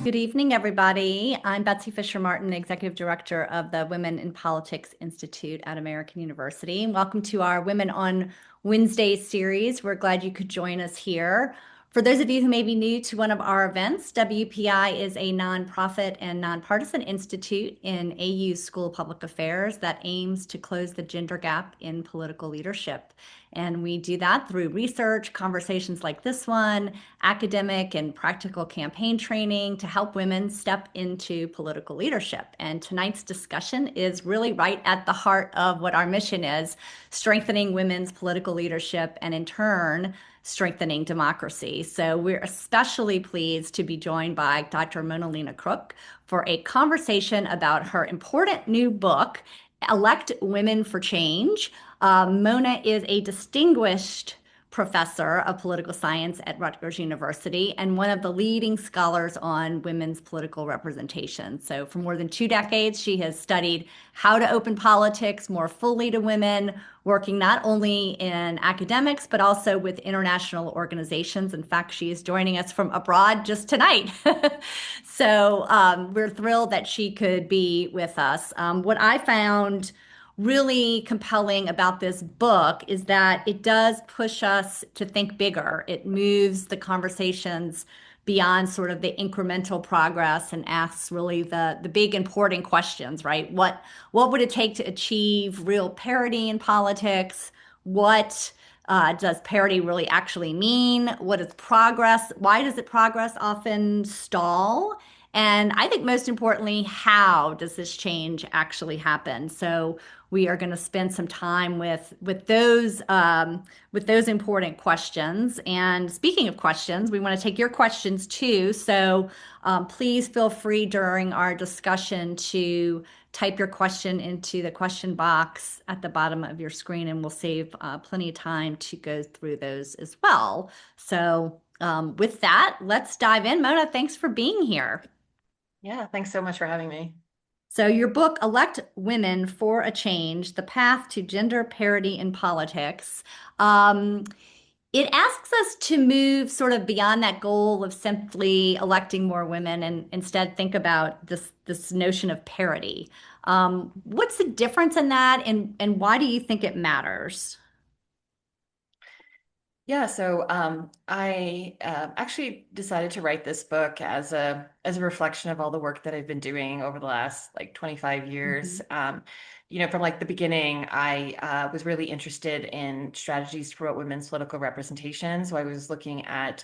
Good evening, everybody. I'm Betsy Fischer Martin, Executive Director of the Women in Politics Institute at American University. Welcome to our Women on Wednesday series. We're glad you could join us here. For those of you who may be new to one of our events, WPI is a nonprofit and nonpartisan institute in AU School of Public Affairs that aims to close the gender gap in political leadership. And we do that through research, conversations like this one, academic and practical campaign training to help women step into political leadership. And tonight's discussion is really right at the heart of what our mission is, strengthening women's political leadership and in turn, strengthening democracy. So we're especially pleased to be joined by Dr. Lena Krook for a conversation about her important new book, Elect Women for Change. Mona is a distinguished professor of political science at Rutgers University and one of the leading scholars on women's political representation. So for more than 2 decades, she has studied how to open politics more fully to women, working not only in academics, but also with international organizations. In fact, she is joining us from abroad just tonight. So we're thrilled that she could be with us. What I found really compelling about this book is that it does push us to think bigger. It moves the conversations beyond sort of the incremental progress and asks really the big important questions, right? What would it take to achieve real parity in politics? What does parity really actually mean? What is progress? Why does it progress often stall? And I think most importantly, how does this change actually happen? So we are going to spend some time with those important questions. And speaking of questions, we want to take your questions too. So please feel free during our discussion to type your question into the question box at the bottom of your screen, and we'll save plenty of time to go through those as well. So with that, let's dive in. Mona, thanks for being here. Yeah, thanks so much for having me. So, your book, Elect Women for a Change, The Path to Gender Parity in Politics, um, it asks us to move sort of beyond that goal of simply electing more women and instead think about this notion of parity. What's the difference in that, and why do you think it matters? Yeah, so I actually decided to write this book as a reflection of all the work that I've been doing over the last like 25 years. Mhm. From like the beginning, I was really interested in strategies to promote women's political representation. So I was looking at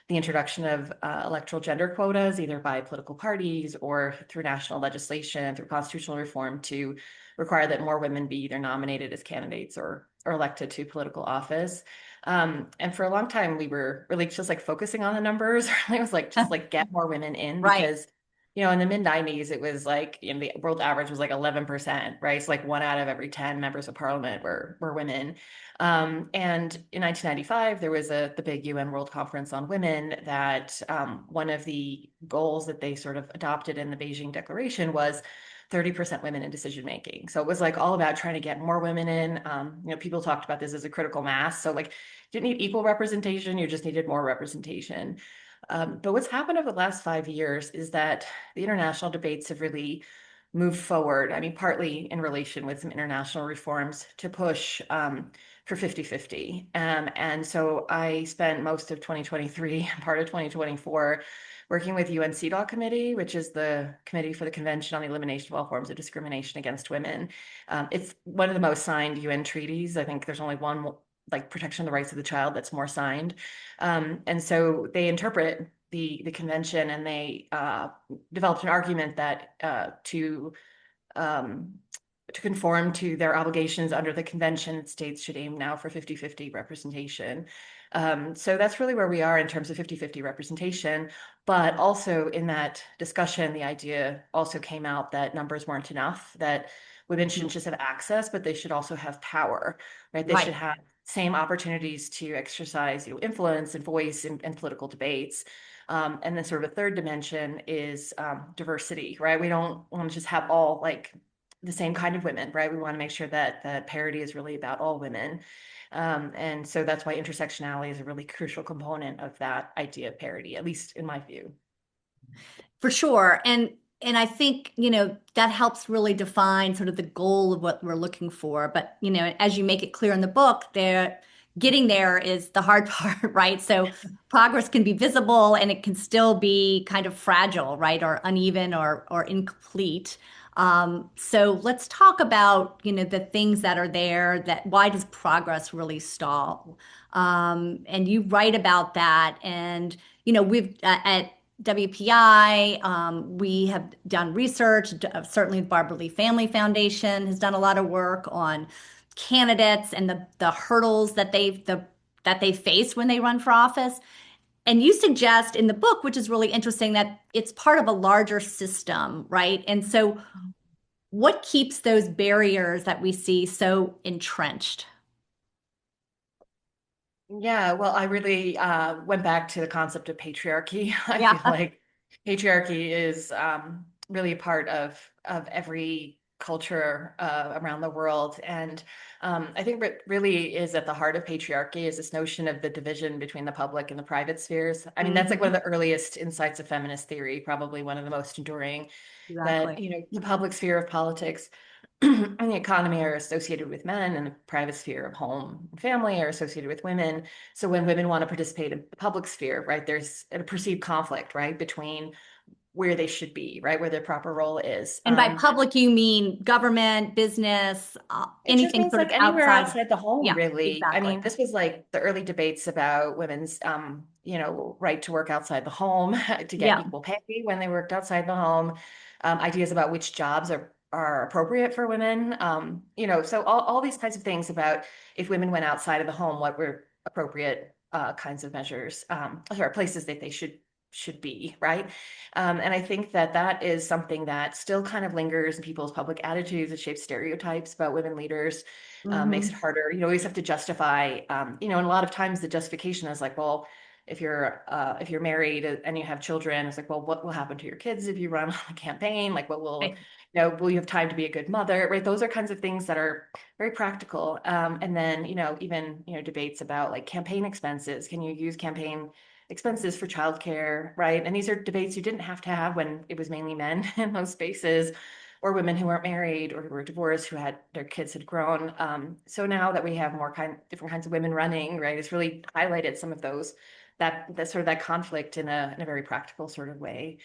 the introduction of electoral gender quotas, either by political parties or through national legislation, through constitutional reform, to require that more women be either nominated as candidates or elected to political office. And for a long time, we were really just like focusing on the numbers. It was like just like get more women in Right. because in the mid 90s, it was like the world average was like 11%, right? So like one out of every 10 members of parliament were women. And in 1995, there was the big UN World Conference on Women that one of the goals that they sort of adopted in the Beijing Declaration was 30% women in decision making. So it was like all about trying to get more women in. People talked about this as a critical mass. So like you didn't need equal representation, you just needed more representation. But what's happened over the last 5 years is that the international debates have really moved forward. I mean, partly in relation with some international reforms to push for 50-50. And so I spent most of 2023 and part of 2024 working with UN CEDAW Committee, which is the Committee for the Convention on the Elimination of All Forms of Discrimination Against Women. It's one of the most signed UN treaties. I think there's only one, like protection of the rights of the child, that's more signed. And so they interpret the convention, and they developed an argument that um, to conform to their obligations under the convention, states should aim now for 50-50 representation. So that's really where we are in terms of 50-50 representation. But also in that discussion, the idea also came out that numbers weren't enough, that women shouldn't just have access, but they should also have power, right? They Right. should have same opportunities to exercise, influence and voice in political debates. And then sort of a third dimension is diversity, right? We don't want to just have all like the same kind of women, right? We want to make sure that the parity is really about all women. And so that's why intersectionality is a really crucial component of that idea of parity, at least in my view. For sure. And I think, that helps really define sort of the goal of what we're looking for. But, as you make it clear in the book, getting there is the hard part, right? So progress can be visible and it can still be kind of fragile, right? Or uneven or incomplete. So let's talk about, the things that are there, that why does progress really stall? And you write about that. And, we've at WPI, we have done research. Certainly, the Barbara Lee Family Foundation has done a lot of work on candidates and the hurdles that they face when they run for office. And you suggest in the book, which is really interesting, that it's part of a larger system, right? And so, what keeps those barriers that we see so entrenched? Yeah, well, I really went back to the concept of patriarchy. I Yeah, feel like patriarchy is really a part of every culture around the world, and I think what really is at the heart of patriarchy is this notion of the division between the public and the private spheres. I mean, that's like one hmm of the earliest insights of feminist theory, probably one of the most enduring. That exactly. the public sphere of politics and the economy are associated with men, and the private sphere of home and family are associated with women. So when women want to participate in the public sphere, right, there's a perceived conflict, right, between where they should be, right, where their proper role is. And by public, you mean government, business, It just anything means sort of like anywhere outside. outside the home, Yeah, really. I exactly. mean, this was like the early debates about women's, right to work outside the home, to get Yeah. equal pay when they worked outside the home, ideas about which jobs are appropriate for women. So all these kinds of things about if women went outside of the home, what were appropriate kinds of measures, or places that they should be, right? And I think that that is something that still kind of lingers in people's public attitudes. It shapes stereotypes about women leaders, makes it hmm harder. You always have to justify, and a lot of times the justification is like, well, if you're married and you have children, it's like, well, what will happen to your kids if you run a campaign? Like, what will, Right. will you have time to be a good mother? Right? Those are kinds of things that are very practical. And then, even, debates about like campaign expenses. Can you use campaign expenses for childcare, right? And these are debates you didn't have to have when it was mainly men in those spaces, or women who weren't married or who were divorced, who had their kids had grown. So now that we have different kinds of women running, right, it's really highlighted some of those that sort of that conflict in a very practical sort of way.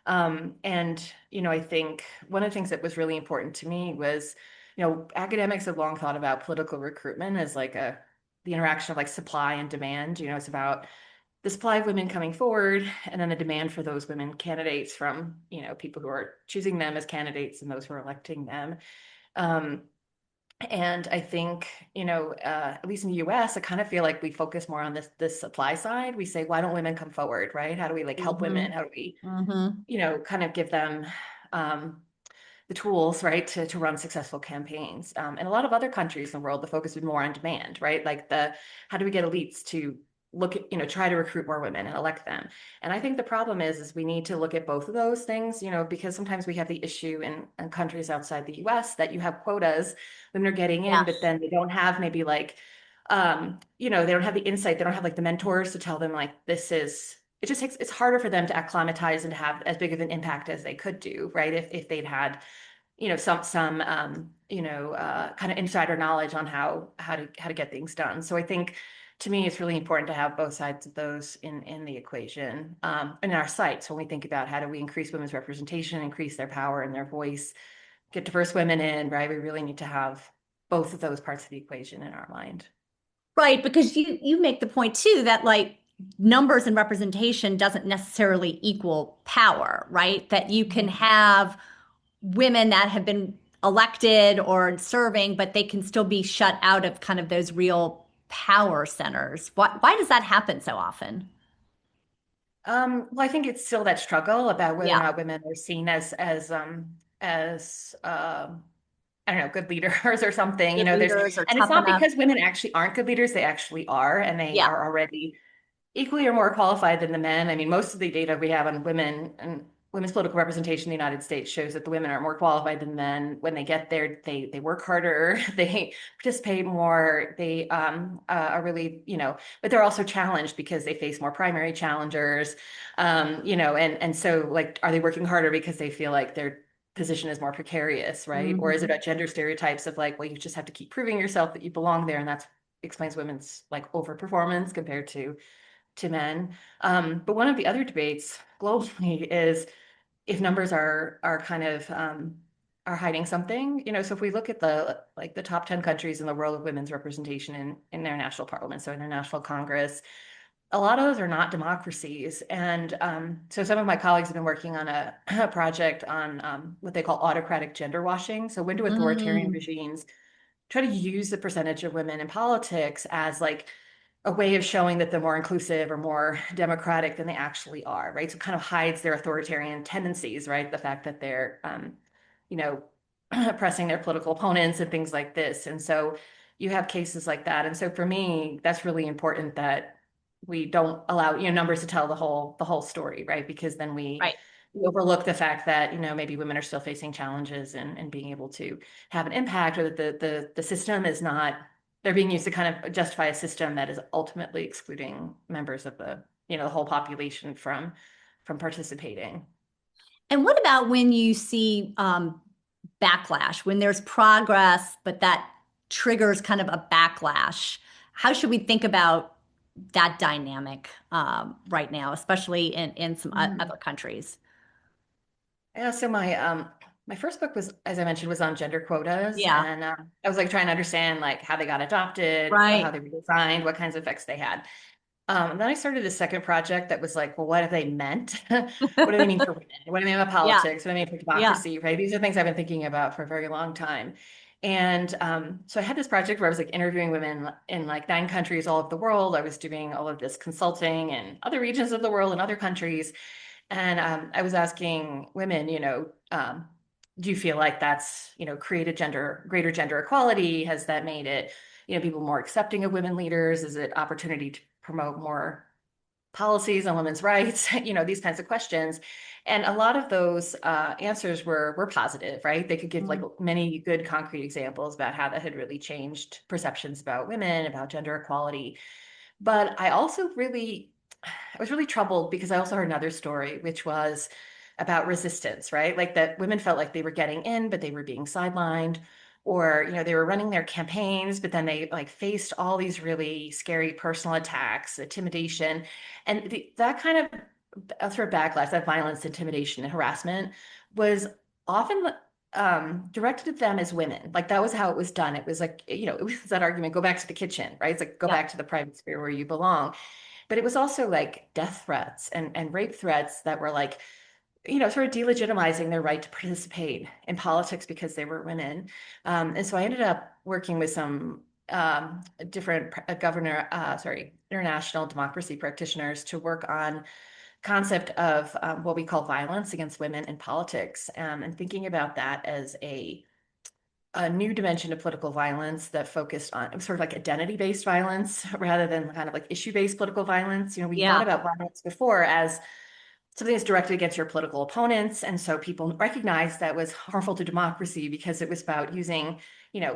And I think one of the things that was really important to me was, academics have long thought about political recruitment as like the interaction of like supply and demand. It's about the supply of women coming forward and then the demand for those women candidates from people who are choosing them as candidates and those who are electing them. um, and I think at least in the US I kind of feel like we focus more on this supply side. We say, why don't women come forward, right? How do we like help women? hmm How do we hmm kind of give them um, the tools, right, to run successful campaigns. In a lot of other countries in the world, the focus is more on demand, right? Like how do we get elites to look at, try to recruit more women and elect them? And I think the problem is we need to look at both of those things, because sometimes we have the issue in countries outside the US that you have quotas, women are getting in, but Yes. then they don't have maybe like, they don't have the insight, they don't have like the mentors to tell them like it's harder for them to acclimatize and have as big of an impact as they could do, right? If they'd had some kind of insider knowledge on how to get things done. So I think to me it's really important to have both sides of those in the equation, in our sites when we think about how do we increase women's representation, increase their power and their voice, get diverse women in, right? We really need to have both of those parts of the equation in our mind. Right, because you make the point too that like numbers and representation doesn't necessarily equal power, right? That you can Mhm. have women that have been elected or serving, but they can still be shut out of kind of those real power centers. Why does that happen so often? Well, I think it's still that struggle about whether or Yeah, not women are seen as I don't know, good leaders or something. good leaders are And it's tough not enough. because women actually aren't good leaders, they actually are, and they Yeah. are already equally or more qualified than the men. I mean, most of the data we have on women and women's political representation in the United States shows that the women are more qualified than men. When they get there, they work harder, they participate more, they are really, but they're also challenged because they face more primary challengers, and so like, are they working harder because they feel like their position is more precarious, right? Or is it Mhm. about gender stereotypes of like, well, you just have to keep proving yourself that you belong there, and that's explains women's like overperformance compared to men. But one of the other debates globally is if numbers are kind of are hiding something, so if we look at the top 10 countries in the world of women's representation in their national parliaments, so in their national Congress, a lot of those are not democracies. And so some of my colleagues have been working on a project on what they call autocratic gender washing. So when do authoritarian Mm. regimes try to use the percentage of women in politics as like a way of showing that they're more inclusive or more democratic than they actually are, right? So it kind of hides their authoritarian tendencies, right? The fact that they're, you know, oppressing their political opponents and things like this. And so you have cases like that. And so for me, that's really important that we don't allow, numbers to tell the whole story, right? Because then Right. we overlook the fact that, maybe women are still facing challenges and being able to have an impact, or that the system is not, they're being used to kind of justify a system that is ultimately excluding members of the whole population from participating. And what about when you see backlash, when there's progress, but that triggers kind of a backlash? How should we think about that dynamic right now, especially in some Mm. other countries? Yeah, so my first book was, as I mentioned, was on gender quotas, Yeah, and I was like trying to understand like how they got adopted, how right. they were designed, what kinds of effects they had. And then I started a second project that was like, well, what have they meant? What do they mean for women? What do they mean about Yeah, politics? What do they mean for yeah. democracy? Right? These are things I've been thinking about for a very long time. And so I had this project where I was like interviewing women in like 9 countries all over the world. I was doing all of this consulting in other regions of the world and other countries. And I was asking women, do you feel like that's, created greater gender equality? Has that made it, people more accepting of women leaders? Is it opportunity to promote more policies on women's rights? These kinds of questions. And a lot of those answers were positive, right? They could give like Mm. many good concrete examples about how that had really changed perceptions about women, about gender equality. But I was really troubled because I also heard another story, which was about resistance, right? Like that women felt like they were getting in, but they were being sidelined, or, they were running their campaigns, but then they like faced all these really scary personal attacks, intimidation, and that kind of sort of backlash, that violence, intimidation, and harassment was often directed at them as women. Like that was how it was done. It was like, it was that argument, go back to the kitchen, right? It's like, go Yeah. back to the private sphere where you belong. But it was also like death threats and rape threats that were like, sort of delegitimizing their right to participate in politics because they were women. And so I ended up working with some different international democracy practitioners to work on concept of what we call violence against women in politics, and thinking about that as a new dimension of political violence that focused on sort of like identity-based violence rather than kind of like issue-based political violence. We thought Yeah. about violence before as something that's directed against your political opponents. And so people recognized that was harmful to democracy because it was about using,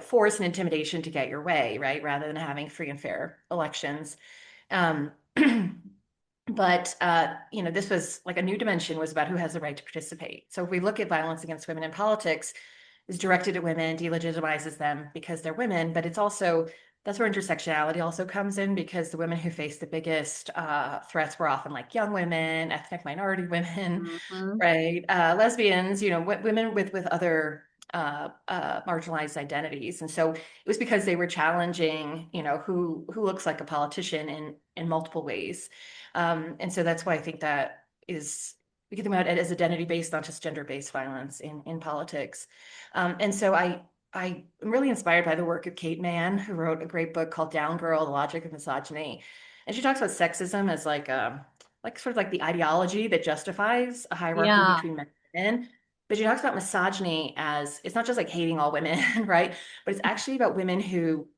force and intimidation to get your way, right? Rather than having free and fair elections. Um, but this was like a new dimension, was about who has the right to participate. So if we look at violence against women in politics, is directed at women, delegitimizes them because they're women, but it's also, that's where intersectionality also comes in, because the women who face the biggest threats were often like young women, ethnic minority women, Mhm. right? Lesbians, women with other marginalized identities. And so it was because they were challenging, who looks like a politician in multiple ways. And so that's why I think that is, we can think about it as identity-based, not just gender-based violence in politics. And so I am really inspired by the work of Kate Mann, who wrote a great book called Down Girl: The Logic of Misogyny. And she talks about sexism as like sort of like the ideology that justifies a hierarchy Yeah. between men and women. But she talks about misogyny as, it's not just like hating all women, right? But it's actually about women who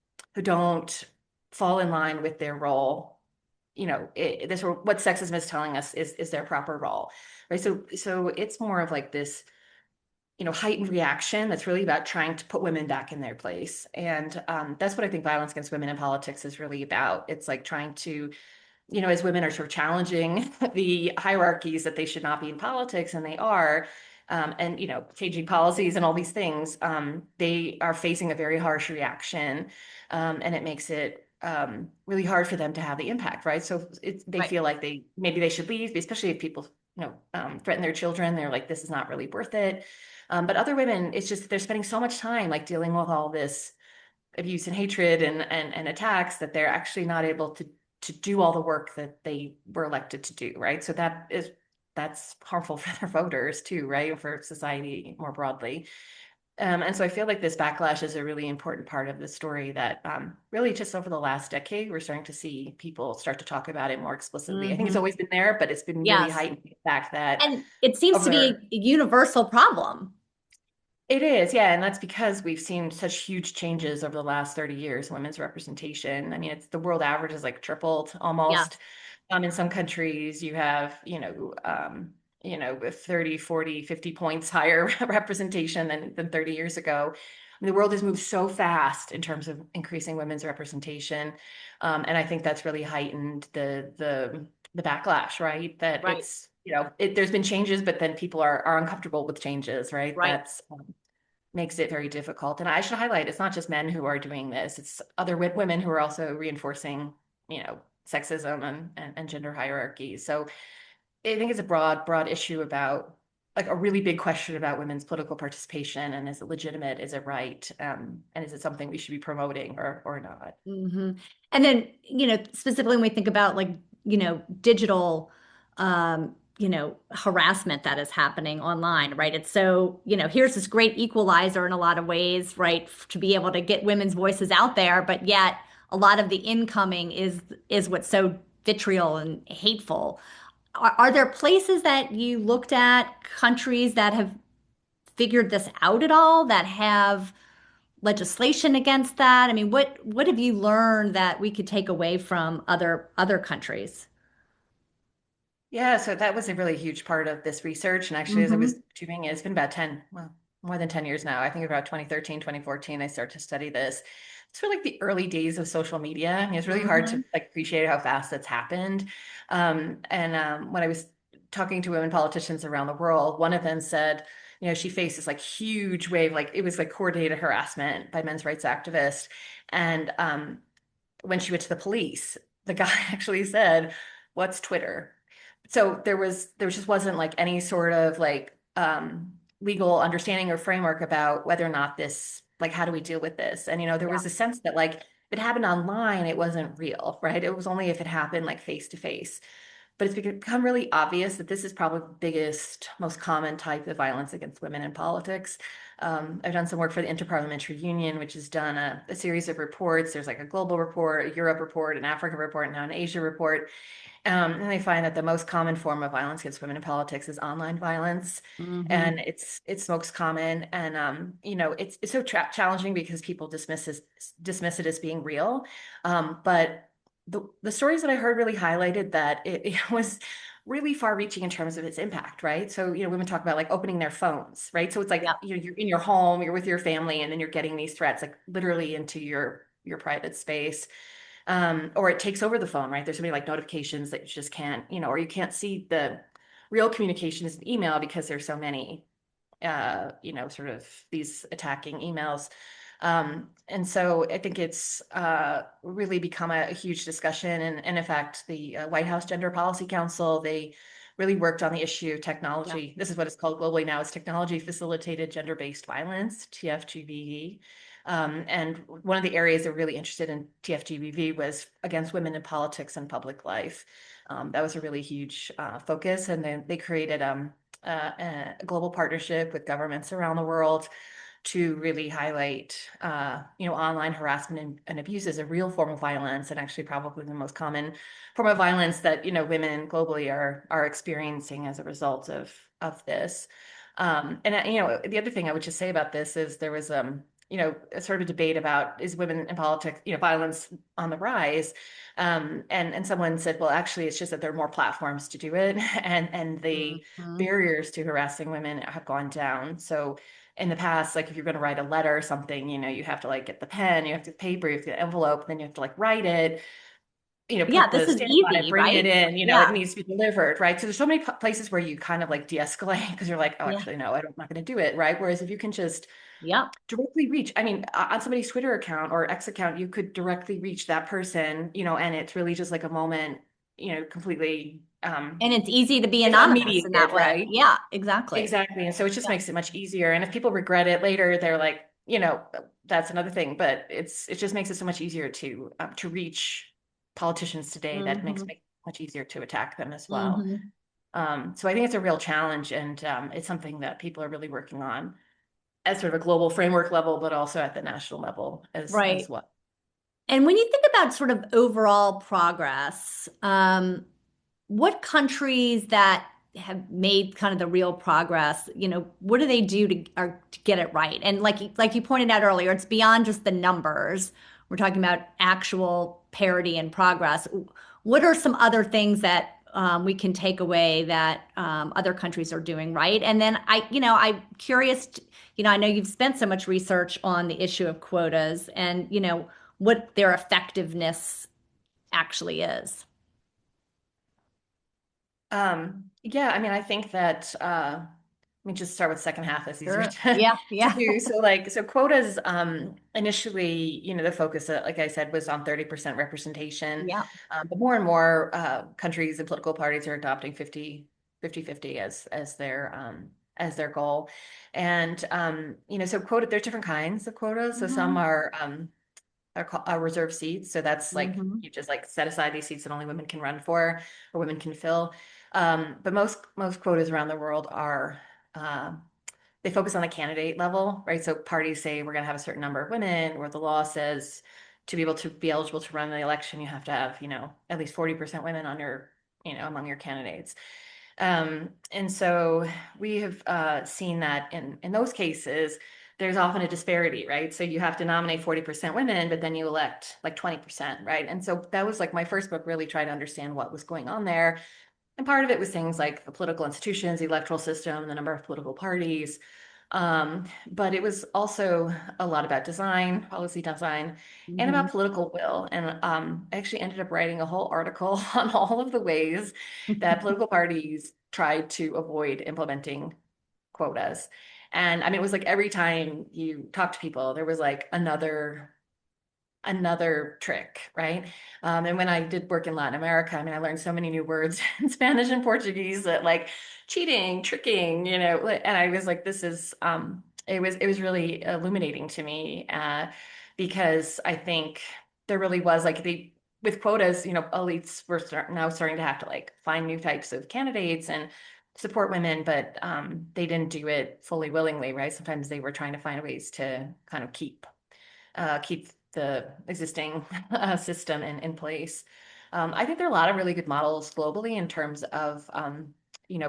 don't fall in line with their role, this what sexism is telling us is their proper role, right? So it's more of like this, heightened reaction that's really about trying to put women back in their place. And that's what I think violence against women in politics is really about. It's like trying to, as women are sort of challenging the hierarchies that they should not be in politics, and they are, and changing policies and all these things, they are facing a very harsh reaction, and it makes it really hard for them to have the impact, right? So they Right. feel like maybe they should leave, especially if people threaten their children. They're like, this is not really worth it. But other women, it's just they're spending so much time like dealing with all this abuse and hatred and attacks that they're actually not able to do all the work that they were elected to do, right? So that's harmful for their voters too, right? For society more broadly. And so I feel like this backlash is a really important part of the story that really just over the last decade, we're starting to see people start to talk about it more explicitly. I think it's Hmm. always been there, but it's been really Yes. heightened the fact that And it seems to be over a universal problem. it is, yeah, and that's because we've seen such huge changes over the last 30 years in women's representation. I mean, it's the world average is like tripled Yeah. almost. In some countries you have, 30, 40, 50 points higher representation than 30 years ago. I mean, the world has moved so fast in terms of increasing women's representation. And I think that's really heightened the backlash, right? That Right. there's been changes, but then people are uncomfortable with changes, right? Right. That's makes it very difficult. And I should highlight, it's not just men who are doing this, it's other women who are also reinforcing, sexism and gender hierarchy. So I think it's a broad issue about like a really big question about women's political participation, and is it legitimate? Is it right? And is it something we should be promoting or not? Hmm. And then, specifically when we think about like, digital, harassment that is happening online, right? It's so, here's this great equalizer in a lot of ways, right? To be able to get women's voices out there, but yet a lot of the incoming is what's so vitriol and hateful. Are there places that you looked at, countries that have figured this out at all, that have legislation against that? I mean, what have you learned that we could take away from other countries? Yeah, so that was a really huge part of this research. And actually, as I was Hmm. doing it, it's been about 10, well, more than 10 years now. I think about 2013, 2014, I started to study this. It's really like the early days of social media. I mean, it's really hard to Hmm. like appreciate how fast that's happened. And when I was talking to women politicians around the world, one of them said, she faced this like huge wave, like it was like coordinated harassment by men's rights activists. And when she went to the police, the guy actually said, "What's Twitter?" So there just wasn't like any sort of like legal understanding or framework about whether or not this, like, how do we deal with this? And there Yeah. was a sense that like if it happened online, it wasn't real, right? It was only if it happened like face to face. But it's become really obvious that this is probably the biggest, most common type of violence against women in politics. I've done some work for the Interparliamentary Union, which has done a series of reports. There's like a global report, a Europe report, an Africa report, and now an Asia report. And they find that the most common form of violence against women in politics is online violence, Hmm. and it's most common. And it's so challenging because people dismiss it as being real. But the stories that I heard really highlighted that it was really far-reaching in terms of its impact, right? So women talk about like opening their phones, right? So it's Yeah. like you're in your home, you're with your family, and then you're getting these threats like literally into your private space, or it takes over the phone, right? There's so many like notifications that you just can't, or you can't see the real communications in email because there's so many, sort of these attacking emails. And so I think it's really become a huge discussion. And in fact, the White House Gender Policy Council, they really worked on the issue of Yeah. technology. This is what it's called globally now. It's technology facilitated gender-based violence, TFGVV. And one of the areas they're really interested in TFGBV was against women in politics and public life. That was a really huge focus. And then they created a global partnership with governments around the world to really highlight, online harassment and abuse as a real form of violence, and actually probably the most common form of violence that women globally are experiencing as a result of this. And the other thing I would just say about this is there was sort of a debate about is women in politics, violence on the rise. And someone said, well, actually, it's just that there are more platforms to do it, and the Mhm. barriers to harassing women have gone down. So in the past, like if you're going to write a letter or something, you have to like get the pen, you have to paper, you have to get the envelope, then you have to like write it, Yeah, put this the is stamp on it, easy, bring it right? in, it Yeah. needs to be delivered, right? So there's so many places where you kind of like de-escalate because you're like, oh, Yeah. actually, no, I'm not going to do it, right? Whereas if you can just Yep. directly reach, I mean, on somebody's Twitter account or X account, you could directly reach that person, and it's really just like a moment, completely, And it's easy to be it's anonymous in that unmediated, way. right? Yeah, exactly. Exactly. And so it just Yeah. makes it much easier. And if people regret it later, they're like, that's another thing. But it just makes it so much easier to reach politicians today. That makes Hmm. it much easier to attack them as well. Hmm. So I think it's a real challenge, and it's something that people are really working on at sort of a global framework level, but also at the national level as Right. well. And when you think about sort of overall progress, what countries that have made kind of the real progress, what do they do to get it right? And like you pointed out earlier, it's beyond just the numbers. We're talking about actual parity and progress. What are some other things that we can take away that other countries are doing right? And then I'm curious, I know you've spent so much research on the issue of quotas and, what their effectiveness actually is. Yeah, I mean, I think that let me just start with the second half. That's easier Sure. to, Yeah, to yeah. do. So quotas, initially, the focus, like I said, was on 30% representation. Yeah. But more and more countries and political parties are adopting 50-50 as their goal. And so there's different kinds of quotas. So some Hmm. are reserved seats. So that's like Hmm. you just like set aside these seats that only women can run for or women can fill. But most quotas around the world are uh, they focus on the candidate level, right? So parties say we're going to have a certain number of women, or the law says to be able to be eligible to run the election, you have to have at least 40% women on your among your candidates. And so we have seen that in those cases, there's often a disparity, right? So you have to nominate 40% women, but then you elect like 20%, right? And so that was like my first book, really tried to understand what was going on there. And part of it was things like the political institutions, the electoral system, the number of political parties. But it was also a lot about design, policy design, and Hmm. about political will. And I actually ended up writing a whole article on all of the ways that political parties tried to avoid implementing quotas. And I mean, it was like every time you talk to people, there was like another trick, right? And when I did work in Latin America, I mean, I learned so many new words in Spanish and Portuguese that like cheating, tricking, and I was like, this is, it was really illuminating to me because I think there really was like with quotas, elites were now starting to have to like find new types of candidates and support women, but they didn't do it fully willingly, right? Sometimes they were trying to find ways to kind of keep the existing system in place. I think there are a lot of really good models globally in terms of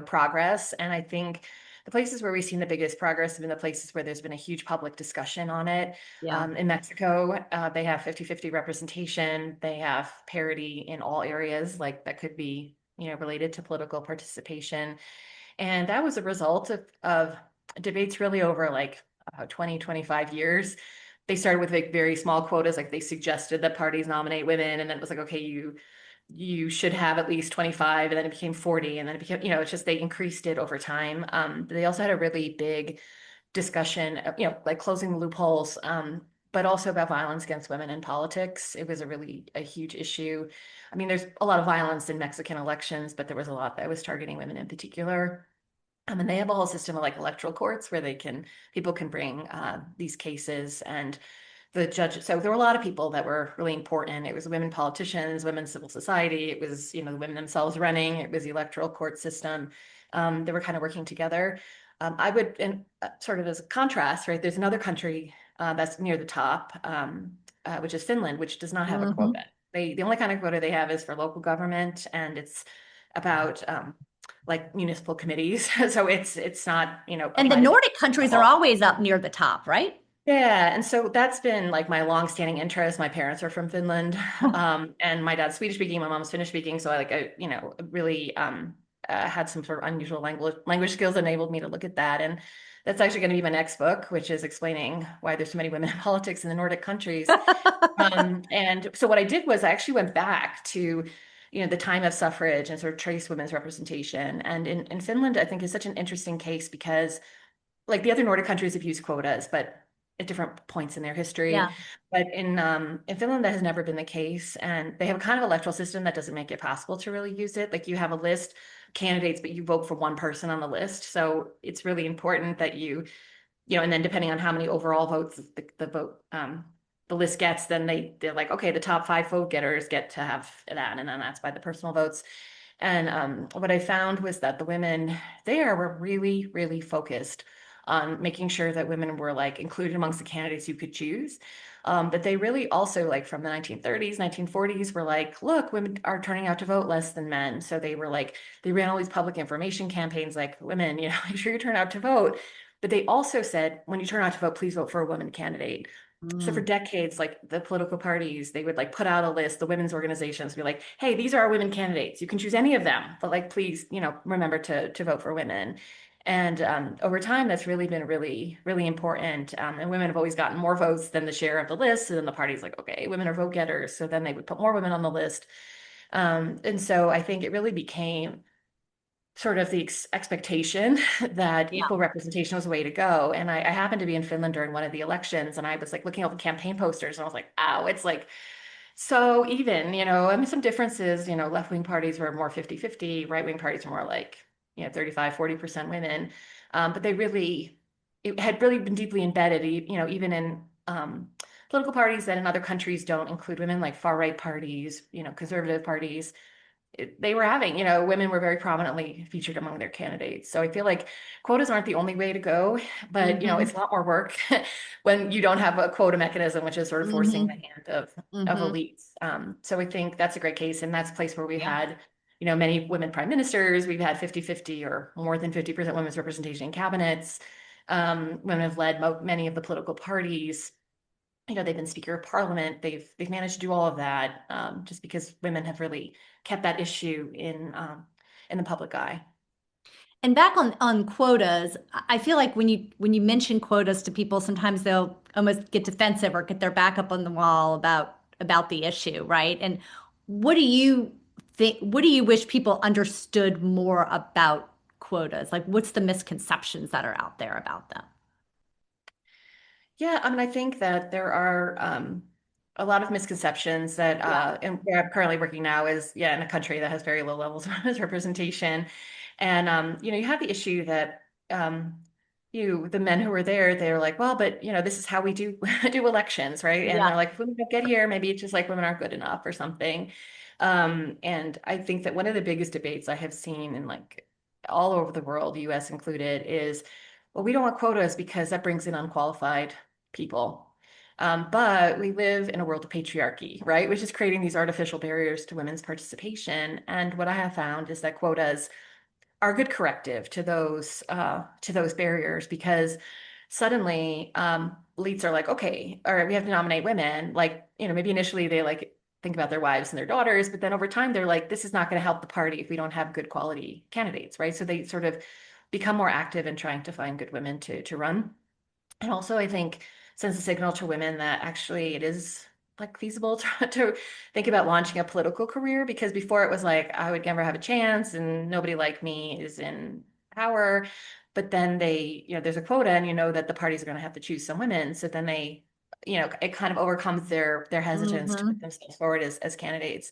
progress, and I think the places where we've seen the biggest progress have been the places where there's been a huge public discussion on it. Yeah. In Mexico, they have 50-50 representation. They have parity in all areas, like that could be related to political participation, and that was a result of debates really over like 20, 25 years. They started with like very small quotas, like they suggested that parties nominate women, and then it was like, okay, you should have at least 25, and then it became 40, and then it became, it's just they increased it over time. They also had a really big discussion, like closing the loopholes, but also about violence against women in politics. It was a huge issue. I mean, there's a lot of violence in Mexican elections, but there was a lot that was targeting women in particular. And they have a whole system of like electoral courts where people can bring these cases, and the judge. So there were a lot of people that were really important. It was women politicians, women civil society. It was, the women themselves running. It was the electoral court system. They were kind of working together. I would, and sort of as a contrast, right? There's another country that's near the top, which is Finland, which does not have a Hmm. quota. The only kind of quota they have is for local government, and it's about like municipal committees. So it's not, And the applied to Nordic countries are level. always up near the top, right? Yeah, and so that's been like my longstanding interest. My parents are from Finland, and my dad's Swedish speaking, my mom's Finnish speaking. So I really had some sort of unusual language skills that enabled me to look at that. And that's actually going to be my next book, which is explaining why there's so many women in politics in the Nordic countries. And so what I did was I actually went back to, the time of suffrage and sort of traced women's representation. And in Finland, I think is such an interesting case because like the other Nordic countries have used quotas, but at different points in their history. Yeah. But in Finland, that has never been the case, and they have a kind of electoral system that doesn't make it possible to really use it. Like you have a list of candidates, but you vote for one person on the list. So it's really important that and then depending on how many overall votes the list gets, then they're like, okay, the top five vote getters get to have that, and then that's by the personal votes. And what I found was that the women there were really, really focused on making sure that women were like included amongst the candidates you could choose. But they really also, like from the 1930s, 1940s, were like, look, women are turning out to vote less than men. So they were like, they ran all these public information campaigns like, women, make sure you turn out to vote. But they also said, when you turn out to vote, please vote for a woman candidate. So for Mm. decades, like the political parties, they would like put out a list, the women's organizations be like, hey, these are our women candidates. You can choose any of them, but like, please, remember to vote for women. And over time, that's really been really, really important. And women have always gotten more votes than the share of the list. And then the party's like, okay, women are vote getters. So then they would put more women on the list. And so I think it really became sort of the expectation that Yeah. equal representation was the way to go. And I happened to be in Finland during one of the elections, and I was like looking over campaign posters, and I was like, "Ow, it's like so even, I mean, some differences, left-wing parties were more 50-50, right-wing parties were more like, 35, 40% women. But it had really been deeply embedded, even in political parties that in other countries don't include women, like far-right parties, conservative parties. They were having, women were very prominently featured among their candidates. So I feel like quotas aren't the only way to go, but, Hmm. it's a lot more work when you don't have a quota mechanism, which is sort of forcing the Hmm. hand of Hmm. elites. So I think that's a great case. And that's a place where we've Yeah. had, many women prime ministers. We've had 50-50 or more than 50% women's representation in cabinets. Women have led many of the political parties. They've been Speaker of Parliament. They've managed to do all of that just because women have really kept that issue in the public eye. And back on quotas, I feel like when you mention quotas to people, sometimes they'll almost get defensive or get their back up on the wall about the issue, right? And what do you think, what do you wish people understood more about quotas? Like what's the misconceptions that are out there about them? Yeah, I mean, I think that there are a lot of misconceptions that, Yeah. and where I'm currently working now is, yeah, in a country that has very low levels of women's representation. And, you have the issue that the men who were there, they're like, well, but, this is how we do do elections, right? And Yeah. they're like, if women don't get here, maybe it's just like women aren't good enough or something. And I think that one of the biggest debates I have seen in like all over the world, US included, is, well, we don't want quotas because that brings in unqualified people. But we live in a world of patriarchy, right? Which is creating these artificial barriers to women's participation. And what I have found is that quotas are a good corrective to those barriers because suddenly elites are like, okay, all right, we have to nominate women. Like, maybe initially they like think about their wives and their daughters, but then over time they're like, this is not going to help the party if we don't have good quality candidates, right? So they sort of become more active in trying to find good women to run. And also, I think sends a signal to women that actually it is like feasible to think about launching a political career because before it was like I would never have a chance and nobody like me is in power. But then there's a quota and you know that the parties are going to have to choose some women. So then it kind of overcomes their hesitance to put Hmm. themselves forward as candidates.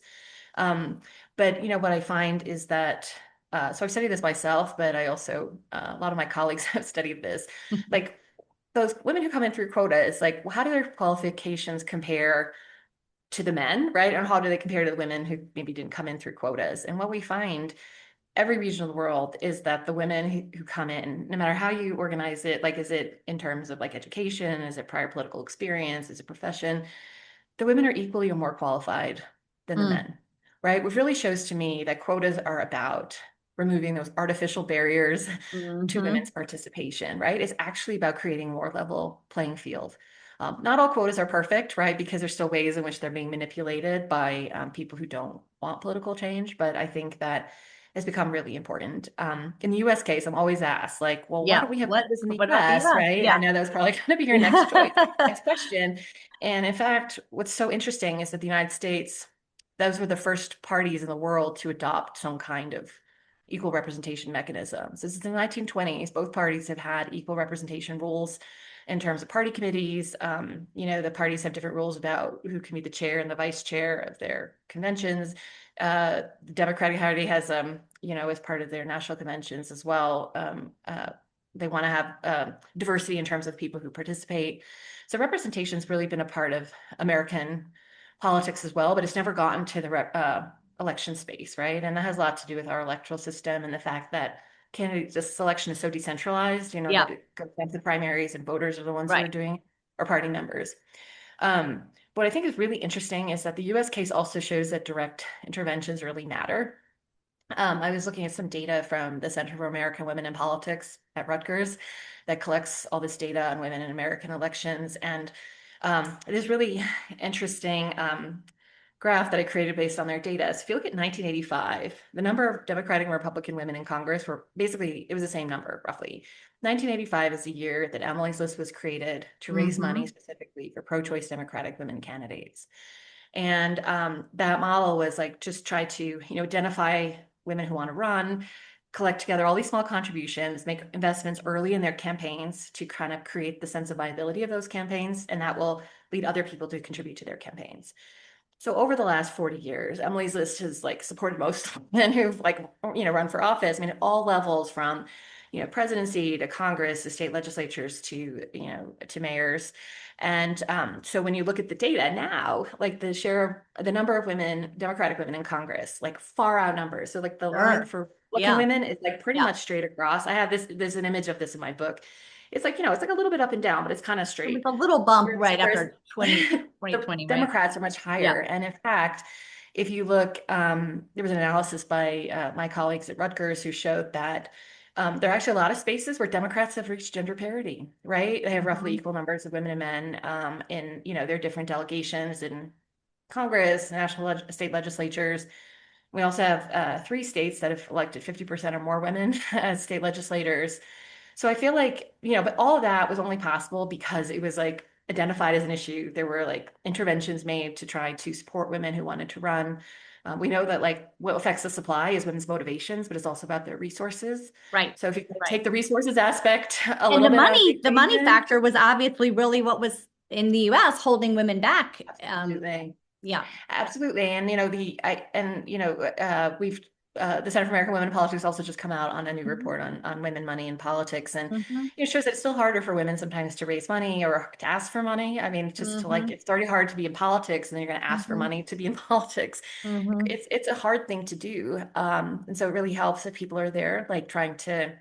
Um, but what I find is that so I've studied this myself, but I also a lot of my colleagues have studied this. Like those women who come in through quota, it's like, well, how do their qualifications compare to the men, right? And how do they compare to the women who maybe didn't come in through quotas? And what we find every region of the world is that the women who come in, no matter how you organize it, like, is it in terms of like education? Is it prior political experience? Is it profession? The women are equally or more qualified than the Mm. men, right? Which really shows to me that quotas are about removing those artificial barriers to Hmm. women's participation, right? It's actually about creating more level playing field. Not all quotas are perfect, right? Because there's still ways in which they're being manipulated by people who don't want political change. But I think that has become really important. In the US case, I'm always asked, like, well, why Yeah. don't we have What, quotas in the what about the US, US? right? I Yeah. know that was probably going to be your next choice, next question. And in fact, what's so interesting is that the United States, those were the first parties in the world to adopt some kind of equal representation mechanisms. This is the 1920s. Both parties have had equal representation rules in terms of party committees. The parties have different rules about who can be the chair and the vice chair of their conventions. The Democratic Party has, as part of their national conventions as well, they want to have diversity in terms of people who participate. So representation has really been a part of American politics as well, but it's never gotten to the election space, right? And that has a lot to do with our electoral system and the fact that candidate just selection is so decentralized, Yeah. that it goes down to the primaries and voters are the ones who Right. are doing, or party members. What I think is really interesting is that the US case also shows that direct interventions really matter. I was looking at some data from the Center for American Women in Politics at Rutgers that collects all this data on women in American elections. And it is really interesting graph that I created based on their data. So if you look at 1985, the number of Democratic and Republican women in Congress were basically, it was the same number, roughly. 1985 is the year that Emily's List was created to raise money Hmm. specifically for pro-choice Democratic women candidates. And that model was like just try to, identify women who want to run, collect together all these small contributions, make investments early in their campaigns to kind of create the sense of viability of those campaigns, and that will lead other people to contribute to their campaigns. So over the last 40 years, Emily's List has like supported most women who've like, run for office. I mean, at all levels from, presidency to Congress, to state legislatures to, to mayors. And so when you look at the data now, like the number of women, Democratic women in Congress, like far outnumbers. So like the line Sure. for looking Yeah. women is like pretty Yeah. much straight across. I have this, there's an image of this in my book. It's like, it's like a little bit up and down, but it's kind of There was straight. a little bump right Whereas after 20 the 2020, right? Democrats are much Yeah. higher. And in fact, if you look, there was an analysis by my colleagues at Rutgers who showed that there are actually a lot of spaces where Democrats have reached gender parity, right? They have roughly Hmm. equal numbers of women and men in, their different delegations in Congress, state legislatures. We also have three states that have elected 50% or more women as state legislators. So I feel like, but all of that was only possible because it was like identified as an issue. There were like interventions made to try to support women who wanted to run. We know that like what affects the supply is women's motivations, but it's also about their resources. Right. So if you Right. take the resources aspect a And little bit out of the the money equation, factor was obviously really what was in the US holding women back. absolutely. Yeah. Absolutely. And, we've, the Center for American Women in Politics also just come out on a new Mhm. report on women, money, and politics. And Hmm. it shows that it's still harder for women sometimes to raise money or to ask for money. I mean, just to like, Hmm. it's already hard to be in politics and then you're going to ask for Hmm. money to be in politics. Hmm. It's a hard thing to do. And so it really helps if people are there, like trying to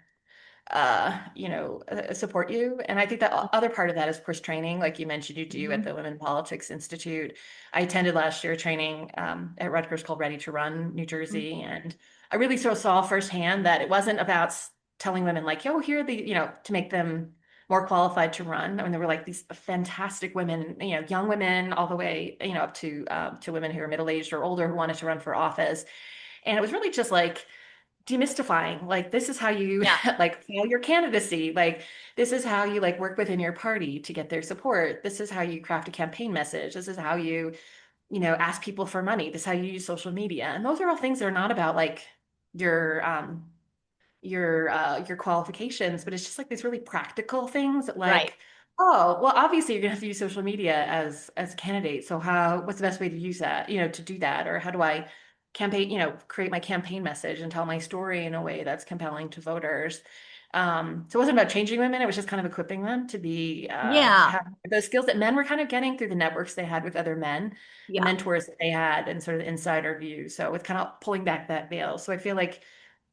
support you. And I think that other part of that is, of course, training, like you mentioned, you do at Hmm. the Women in Politics Institute. I attended last year training at Rutgers called Ready to Run, New Jersey. And I really sort of saw firsthand that it wasn't about telling women like, yo, here are the, to make them more qualified to run. I mean, there were like these fantastic women, young women all the way, up to women who are middle-aged or older who wanted to run for office. And it was really just like, demystifying like this is how you Yeah. like file your candidacy, like this is how you like work within your party to get their support, this is how you craft a campaign message, this is how you ask people for money, this is how you use social media. And those are all things that are not about like your your qualifications, but it's just like these really practical things that Right. like, oh, well, obviously you're gonna have to use social media as a candidate. So what's the best way to use that, to do that? Or how do I campaign, create my campaign message and tell my story in a way that's compelling to voters? So it wasn't about changing women, it was just kind of equipping them to be to Yeah. have those skills that men were kind of getting through the networks they had with other men, the Yeah. mentors that they had, and sort of the insider view. So it's kind of pulling back that veil. So I feel like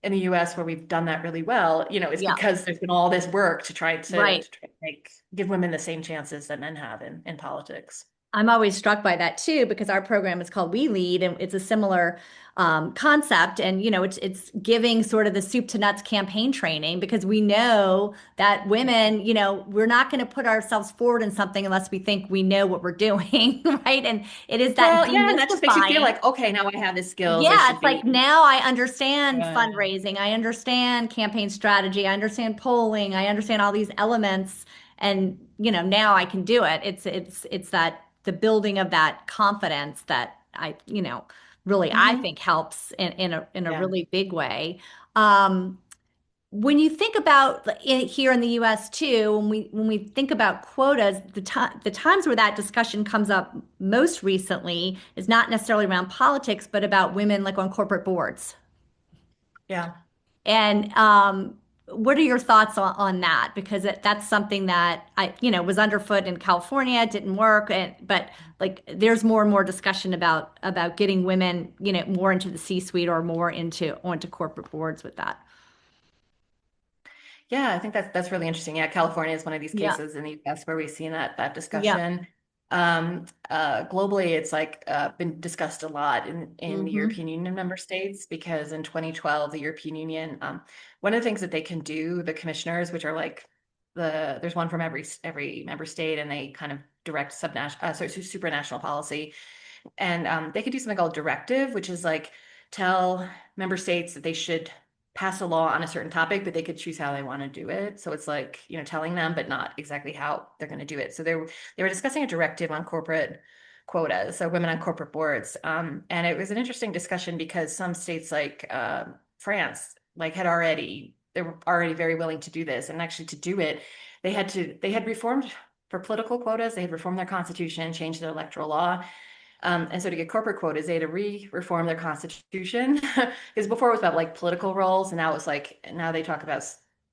in the US where we've done that really well, it's Yeah. because there's been all this work to try to, Right. to try to make give women the same chances that men have in politics. I'm always struck by that too, because our program is called We Lead, and it's a similar concept. And it's giving sort of the soup to nuts campaign training because we know that women, we're not going to put ourselves forward in something unless we think we know what we're doing, right? And it is that Well, yeah, and that just makes you feel demystifying. like, okay, now I have the skills I Yeah, should it's like be. now I understand Uh, fundraising, I understand campaign strategy, I understand polling, I understand all these elements, and now I can do it. It's that the building of that confidence that really I mhm, think helps in a yeah. really big way. Um, when you think about here in the US too, when we think about quotas, the times where that discussion comes up most recently is not necessarily around politics, but about women like on corporate boards. Yeah. And what are your thoughts on that? Because that's something that was underfoot in California, it didn't work, but like there's more and more discussion about getting women, more into the C-suite or more into onto corporate boards with that. Yeah, I think that's really interesting. Yeah, California is one of these Yeah. cases in the US where we've seen that Yeah. discussion. Globally, it's like been discussed a lot in the Hmm. European Union member states because in 2012, the European Union, one of the things that they can do, the commissioners, which are like there's one from every member state, and they kind of direct supranational policy. And they could do something called directive, which is like tell member states that they should pass a law on a certain topic, but they could choose how they want to do it. So it's like, telling them, but not exactly how they're going to do it. So they were discussing a directive on corporate quotas, so women on corporate boards. And it was an interesting discussion because some states like France, like they were already very willing to do this. And actually to do it, they had reformed for political quotas, they had reformed their constitution, changed their electoral law. And so to get corporate quotas, they had to reform their constitution because before it was about like political roles, and now it's like now they talk about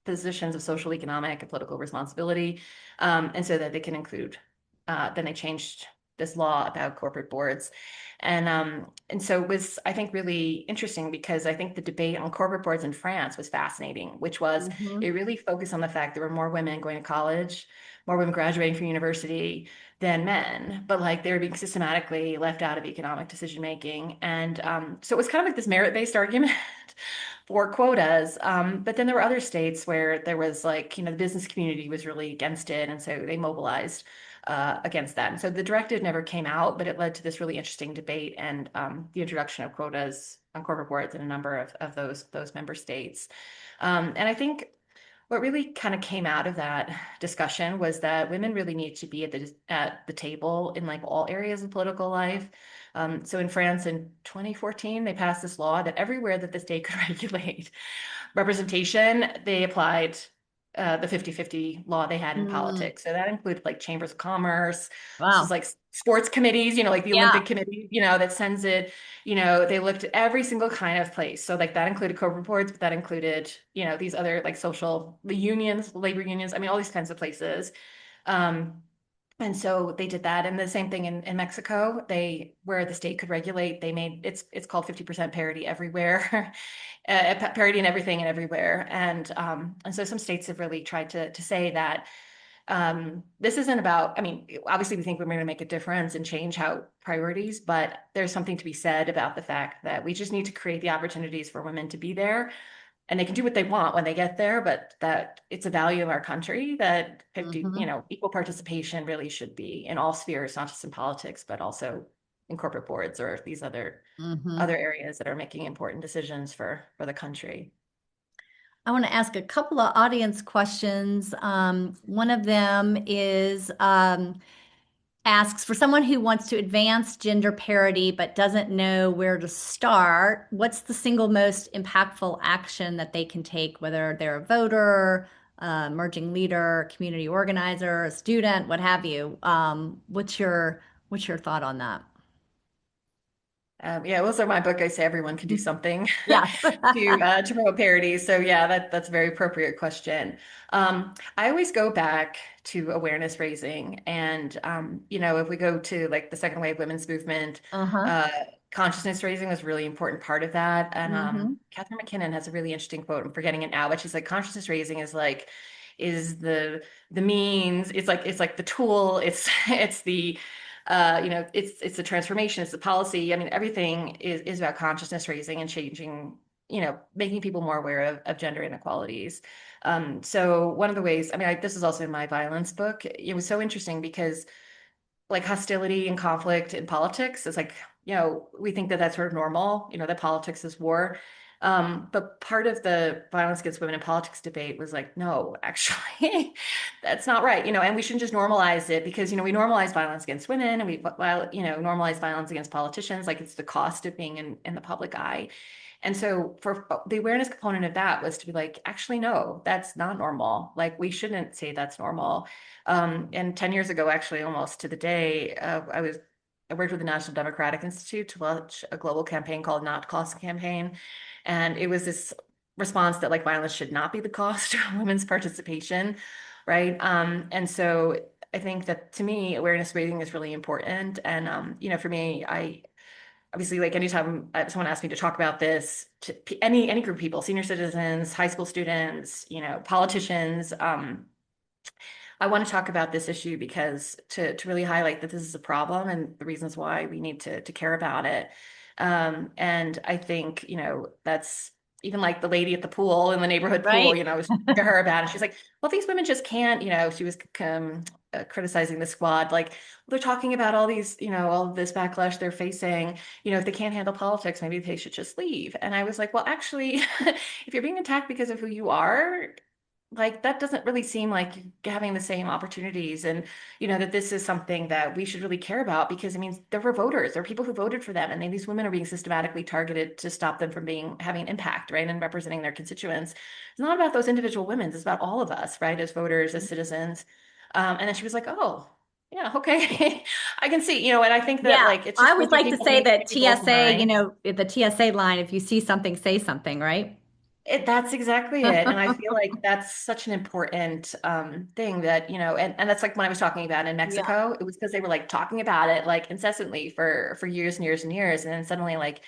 positions of social, economic, and political responsibility, and so that they can include. Then they changed this law about corporate boards, and so it was I think really interesting because I think the debate on corporate boards in France was fascinating, which was Hmm. it really focused on the fact there were more women going to college, more women graduating from university than men, but like they were being systematically left out of economic decision making. And so it was kind of like this merit-based argument for quotas. But then there were other states where there was like, the business community was really against it. And so they mobilized against that. And so the directive never came out, but it led to this really interesting debate and the introduction of quotas on corporate boards in a number of those member states. And I think what really kind of came out of that discussion was that women really need to be at the table in like all areas of political life. So in France in 2014, they passed this law that everywhere that the state could regulate representation, they applied the 50-50 law they had in Mm. politics. So that included like chambers of commerce. This is Wow. like sports committees, like the Yeah. Olympic Committee, that sends it. They looked at every single kind of place. So like that included corporate boards, but that included, these other like social the unions, labor unions, I mean, all these kinds of places. Um, and so they did that. And the same thing in Mexico, where the state could regulate, they made it's called 50% parity everywhere, parity in everything and everywhere. And so some states have really tried to say that this isn't about, I mean, obviously we think we're going to make a difference and change how priorities, but there's something to be said about the fact that we just need to create the opportunities for women to be there and they can do what they want when they get there, but that it's a value of our country that 50, Hmm. equal participation really should be in all spheres, not just in politics, but also in corporate boards or these Hmm. other areas that are making important decisions for the country. I want to ask a couple of audience questions. One of them is asks for someone who wants to advance gender parity but doesn't know where to start, what's the single most impactful action that they can take, whether they're a voter, emerging leader, community organizer, a student, what have you? What's your thought on that? Yeah, those are my book. I say everyone can do something Yes. to promote parity. So yeah, that's a very appropriate question. I always go back to awareness raising, and if we go to like the second wave women's movement, Uh-huh. uh, consciousness raising was a really important part of that. And Hmm. Catherine McKinnon has a really interesting quote. I'm forgetting it now, but she's like, consciousness raising is the means. It's like the tool. It's the It's the transformation, it's the policy. I mean, everything is about consciousness raising and changing, making people more aware of gender inequalities. So one of the ways, I mean, this is also in my violence book. It was so interesting because like hostility and conflict in politics is like, we think that that's sort of normal, that politics is war. But part of the violence against women in politics debate was like, no, actually, that's not right, and we shouldn't just normalize it because, we normalize violence against women and normalize violence against politicians, like it's the cost of being in the public eye. And so for the awareness component of that was to be like, actually, no, that's not normal. Like we shouldn't say that's normal. And 10 years ago, actually, almost to the day, I worked with the National Democratic Institute to launch a global campaign called Not Cost Campaign. And it was this response that like violence should not be the cost of women's participation, right? And so I think that to me, awareness raising is really important. And for me, I obviously like anytime someone asks me to talk about this to any group of people, senior citizens, high school students, politicians, I want to talk about this issue because to really highlight that this is a problem and the reasons why we need to care about it. And I think, that's even like the lady at the pool in the neighborhood pool, Right. I was talking to her about it. She's like, well, these women just can't, she was criticizing the squad. Like they're talking about all these, all this backlash they're facing, if they can't handle politics, maybe they should just leave. And I was like, well, actually, if you're being attacked because of who you are, like that doesn't really seem like having the same opportunities, and that this is something that we should really care about because it means there were voters, there are people who voted for them, and these women are being systematically targeted to stop them from having an impact, right, and representing their constituents. It's not about those individual women, it's about all of us, right, as voters, as citizens. And then she was like, oh yeah, okay. I can see, and I think that Yeah. like it's I just always making like to people say that maybe roll some TSA, eyes. the TSA line, if you see something, say something, right? That's exactly it. And I feel like that's such an important thing that, and that's like when I was talking about in Yeah. Mexico, it was because they were like talking about it like incessantly for years and years and years. And then suddenly like,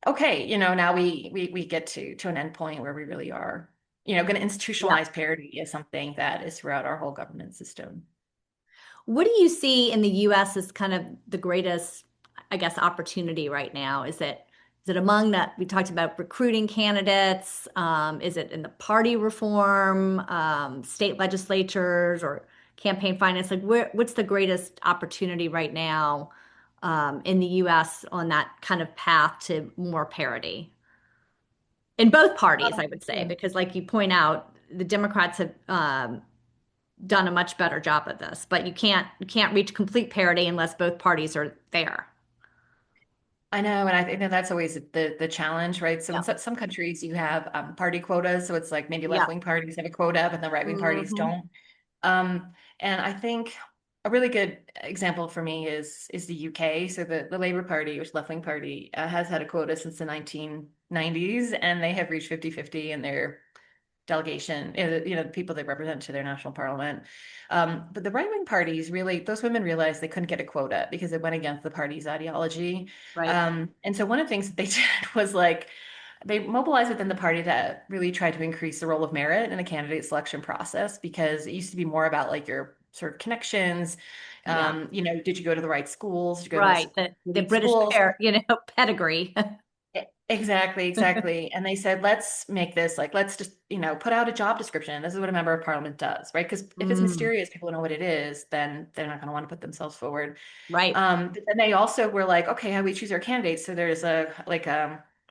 okay, now we get to an end point where we really are, going to Yeah. institutionalize parity as something that is throughout our whole government system. What do you see in the US as kind of the greatest, I guess, opportunity right now? Is it among that we talked about recruiting candidates? Is it in the party reform, state legislatures, or campaign finance? Like, what's the greatest opportunity right now, in the US on that kind of path to more parity? In both parties, I would say, Yeah. because like you point out, the Democrats have done a much better job of this, but you can't reach complete parity unless both parties are there. I know, and I think that that's always the challenge, right? So Yeah. in some countries you have party quotas, so it's like maybe Yeah. left-wing parties have a quota, but the right-wing parties Hmm. don't. And I think a really good example for me is the UK. So the Labour Party, which left-wing party, has had a quota since the 1990s, and they have reached 50-50 in their delegation, the people they represent to their national parliament. But the right-wing parties really, those women realized they couldn't get a quota because it went against the party's ideology. Right. And so one of the things that they did was like they mobilized within the party that really tried to increase the role of merit in the candidate selection process because it used to be more about like your sort of connections. Yeah. Did you go to the right schools? Did you go to Right. the The elite British schools? pedigree. Exactly, exactly. And they said, let's make this like, let's just, put out a job description. This is what a member of parliament does, right? Because if it's Mm, mysterious, people know what it is, then they're not going to want to put themselves forward. right. But then they also were like, okay, how do we choose our candidates? So there's a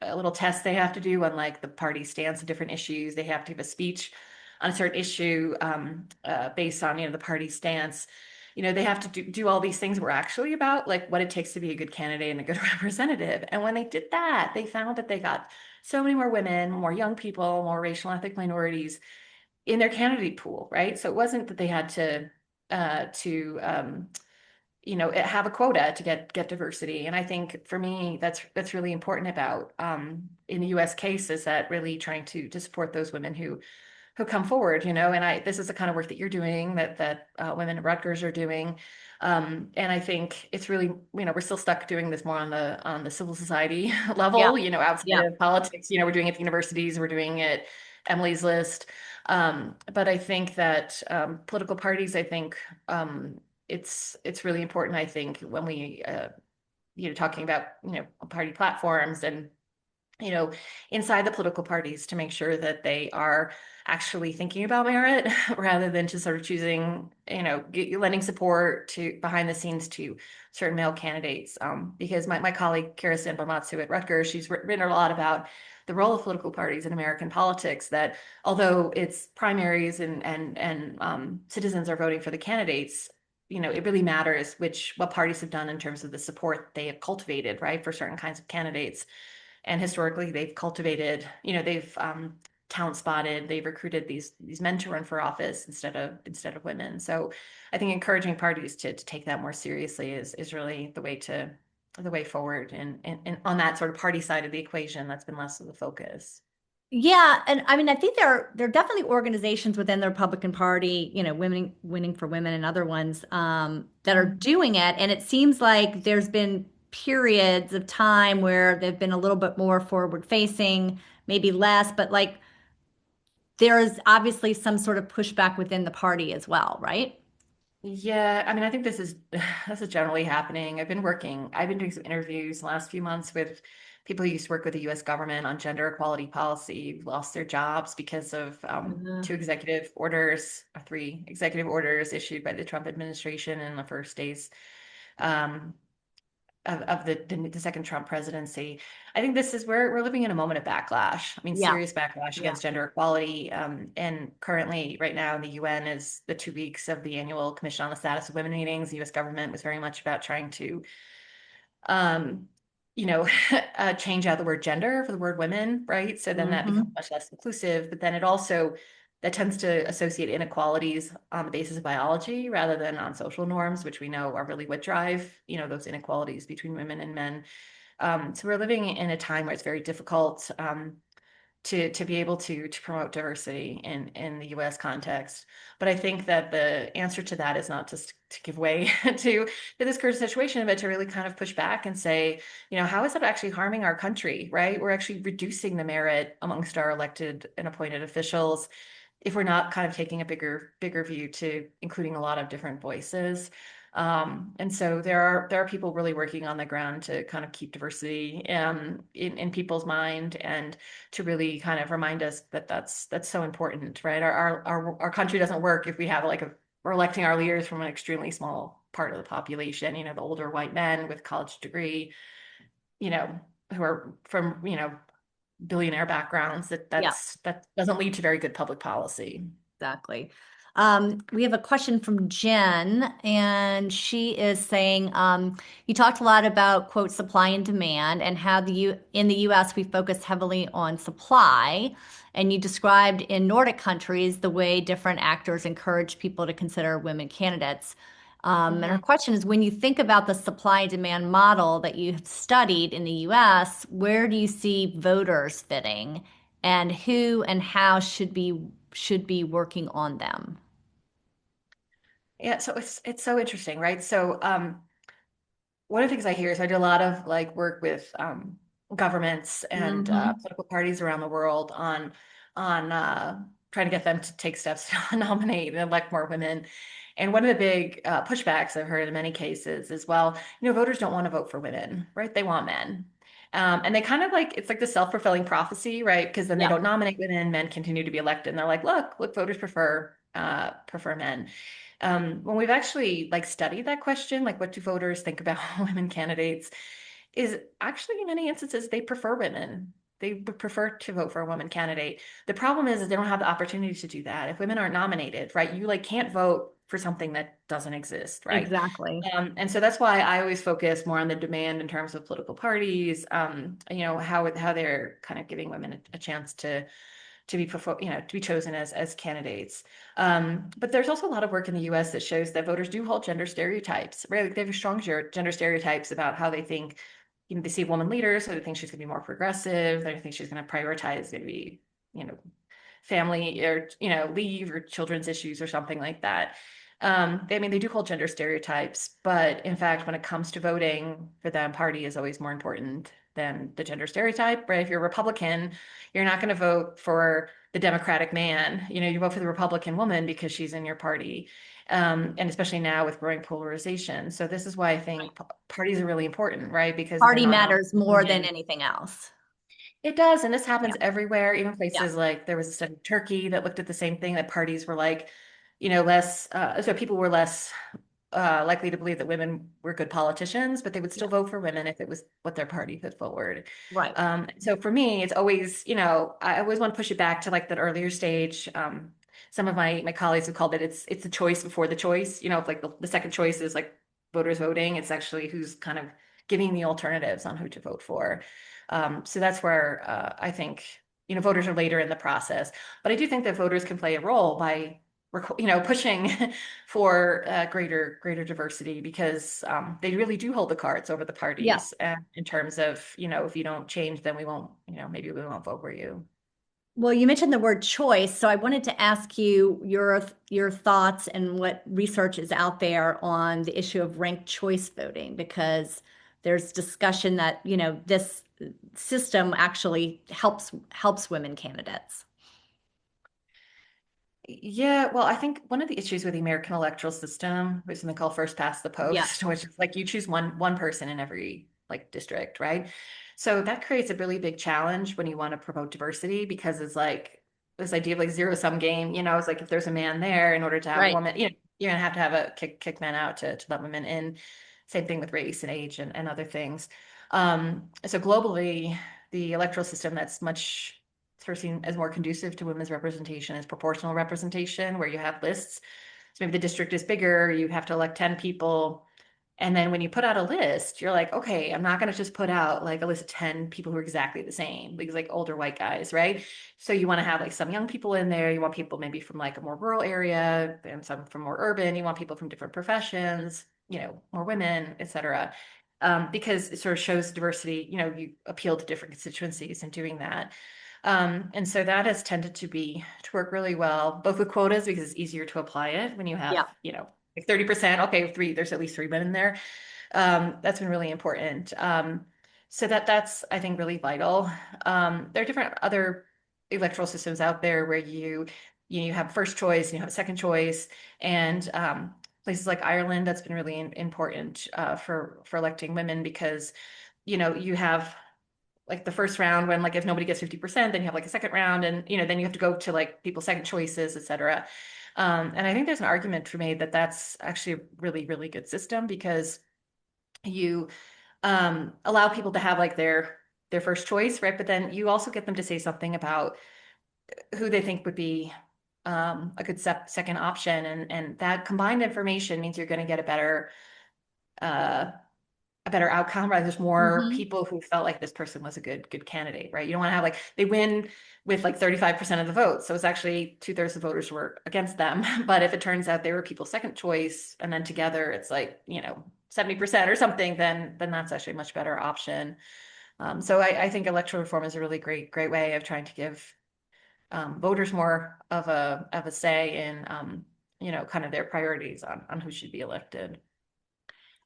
little test they have to do on like the party stance on different issues. They have to give a speech on a certain issue based on, the party stance. They have to do all these things that were actually about like what it takes to be a good candidate and a good representative. And when they did that, they found that they got so many more women, more young people, more racial and ethnic minorities in their candidate pool, right? So it wasn't that they had to have a quota to get diversity. And I think for me, that's really important about in the U.S. case is that really trying to support those women who come forward, and this is the kind of work that you're doing that women at Rutgers are doing. And I think it's really, we're still stuck doing this more on the civil society Yeah. level, outside Yeah. of politics, we're doing it at the universities, we're doing it Emily's List. But I think that political parties, I think, it's really important, I think, when we talking about party platforms and inside the political parties to make sure that they are actually thinking about merit rather than just sort of choosing, lending support to behind the scenes to certain male candidates. Because my colleague Kara Sanbomatsu at Rutgers, she's written a lot about the role of political parties in American politics, that although it's primaries and citizens are voting for the candidates, it really matters what parties have done in terms of the support they have cultivated, right, for certain kinds of candidates. And historically, they've cultivated, they've talent spotted, they've recruited these men to run for office instead of women. So I think encouraging parties to take that more seriously is really the way forward. And on that sort of party side of the equation, that's been less of the focus. Yeah, and I mean, I think there are definitely organizations within the Republican Party, Women Winning for Women and other ones that are doing it, and it seems like there's been periods of time where they've been a little bit more forward facing, maybe less, but like there is obviously some sort of pushback within the party as well, right? Yeah, I mean, I think this is generally happening. I've been doing some interviews the last few months with people who used to work with the US government on gender equality policy, who lost their jobs because of Mhm. two executive orders, or three executive orders issued by the Trump administration in the first days um, of the second Trump presidency. I think this is where we're living in a moment of backlash. I mean, Yeah, serious backlash yeah. against gender equality. And currently, right now in the UN is the 2 weeks of the annual Commission on the Status of Women meetings. The US government was very much about trying to um, change out the word gender for the word women, right? So then that becomes Hmm. much less inclusive, but then that tends to associate inequalities on the basis of biology rather than on social norms, which we know are really what drive, those inequalities between women and men. So we're living in a time where it's very difficult to be able to promote diversity in the U.S. context. But I think that the answer to that is not just to give way to this current situation, but to really kind of push back and say, how is that actually harming our country, right? We're actually reducing the merit amongst our elected and appointed officials if we're not kind of taking a bigger view to including a lot of different voices. And so there are people really working on the ground to kind of keep diversity in people's mind and to really kind of remind us that that's so important, right? Our country doesn't work if we have we're electing our leaders from an extremely small part of the population, the older white men with college degree, you know, who are from, billionaire backgrounds. Yeah. That doesn't lead to very good public policy. Exactly. We have a question from Jen, and she is saying, you talked a lot about quote supply and demand, and how in the U.S. we focus heavily on supply, and you described in Nordic countries the way different actors encourage people to consider women candidates. And her Mhm. question is, when you think about the supply and demand model that you've studied in the U.S., where do you see voters fitting, and who and how should be working on them? Yeah, so it's so interesting, right? So one of the things I hear is I do a lot of work with governments and Hmm. political parties around the world on trying to get them to take steps to nominate and elect more women. And one of the big pushbacks I've heard in many cases is, well, voters don't want to vote for women, right? They want men. And they kind of it's like the self-fulfilling prophecy, right? Because then they Yeah, don't nominate women, men continue to be elected, and they're like, look, voters prefer men. When we've actually studied that question, like what do voters think about women candidates, is actually in many instances they prefer women. They would prefer to vote for a woman candidate. The problem is they don't have the opportunity to do that. If women aren't nominated, right, you can't vote for something that doesn't exist, right? exactly. And so that's why I always focus more on the demand in terms of political parties, how they're kind of giving women a chance to be chosen as candidates. But there's also a lot of work in the U.S. that shows that voters do hold gender stereotypes, right? Like they have strong gender stereotypes about how they think, they see a woman leader, so they think she's going to be more progressive. They think she's going to prioritize maybe, you know, family or, leave or children's issues or something like that. I mean, they do hold gender stereotypes, but in fact, when it comes to voting for them, party is always more important than the gender stereotype, right? If you're a Republican, you're not going to vote for the Democratic man. You vote for the Republican woman because she's in your party. And especially now with growing polarization. So this is why I Right. think parties are really important, right? Because they're Party not matters more than women. anything else. It does, and this Yeah. happens everywhere, even Yeah. places like there was a study in Turkey that looked at the same thing, that parties were like, less, so people were less likely to believe that women were good politicians, but they would Yeah. still vote for women if it was what their party put forward. Right. So for me, it's always, I always want to push it back to like that earlier stage. Some of my colleagues have called it, it's a choice before the choice. If like the second choice is like voters voting, it's actually who's kind of giving the alternatives on who to vote for. So that's where I think, voters are later in the process. But I do think that voters can play a role by, pushing for greater diversity, because they really do hold the cards over the Yeah. parties, in terms of, if you don't change, then we won't, maybe we won't vote for you. Well, you mentioned the word choice, so I wanted to ask you your thoughts and what research is out there on the issue of ranked choice voting, because there's discussion that, this system actually helps women candidates. Yeah, well, I think one of the issues with the American electoral system is something called first past the Yeah. post, which is like you choose one person in every like district, right? So that creates a really big challenge when you want to promote diversity, because it's like this idea of like zero sum game. It's like if there's a man there, in order to have a Right. woman, you're gonna have to have a kick men out to let women in. Same thing with race and age and other things. So globally, the electoral system that's much sort of seen as more conducive to women's representation is proportional representation, where you have lists. So maybe the district is bigger, you have to elect 10 people. And then when you put out a list, you're like, okay, I'm not going to just put out like a list of 10 people who are exactly the same, because like older white guys, right? So you want to have like some young people in there. You want people maybe from like a more rural area and some from more urban. You want people from different professions, more women, etc. Because it sort of shows diversity, you appeal to different constituencies in doing that. And so that has tended to work really well, both with quotas, because it's easier to apply it when you have, Yeah. like 30%, okay, there's at least three men in there. That's been really important. So that's, I think, really vital. There are different other electoral systems out there where you have first choice and you have second choice, and places like Ireland, that's been really important for electing women, because you have like the first round, when like if nobody gets 50%, then you have like a second round, and then you have to go to like people's second choices, etc. And I think there's an argument for me that that's actually a really, really good system, because you allow people to have like their first choice, right? But then you also get them to say something about who they think would be a good second option, and that combined information means you're going to get uh, a better outcome, right? There's more Hmm. people who felt like this person was a good candidate, right? You don't want to have like they win with like 35% of the vote. So it's actually two-thirds of the voters were against them. But if it turns out they were people's second choice, and then together it's like, 70% or something, then that's actually a much better option. So I think electoral reform is a really great way of trying to give voters more of a say in kind of their priorities on who should be elected.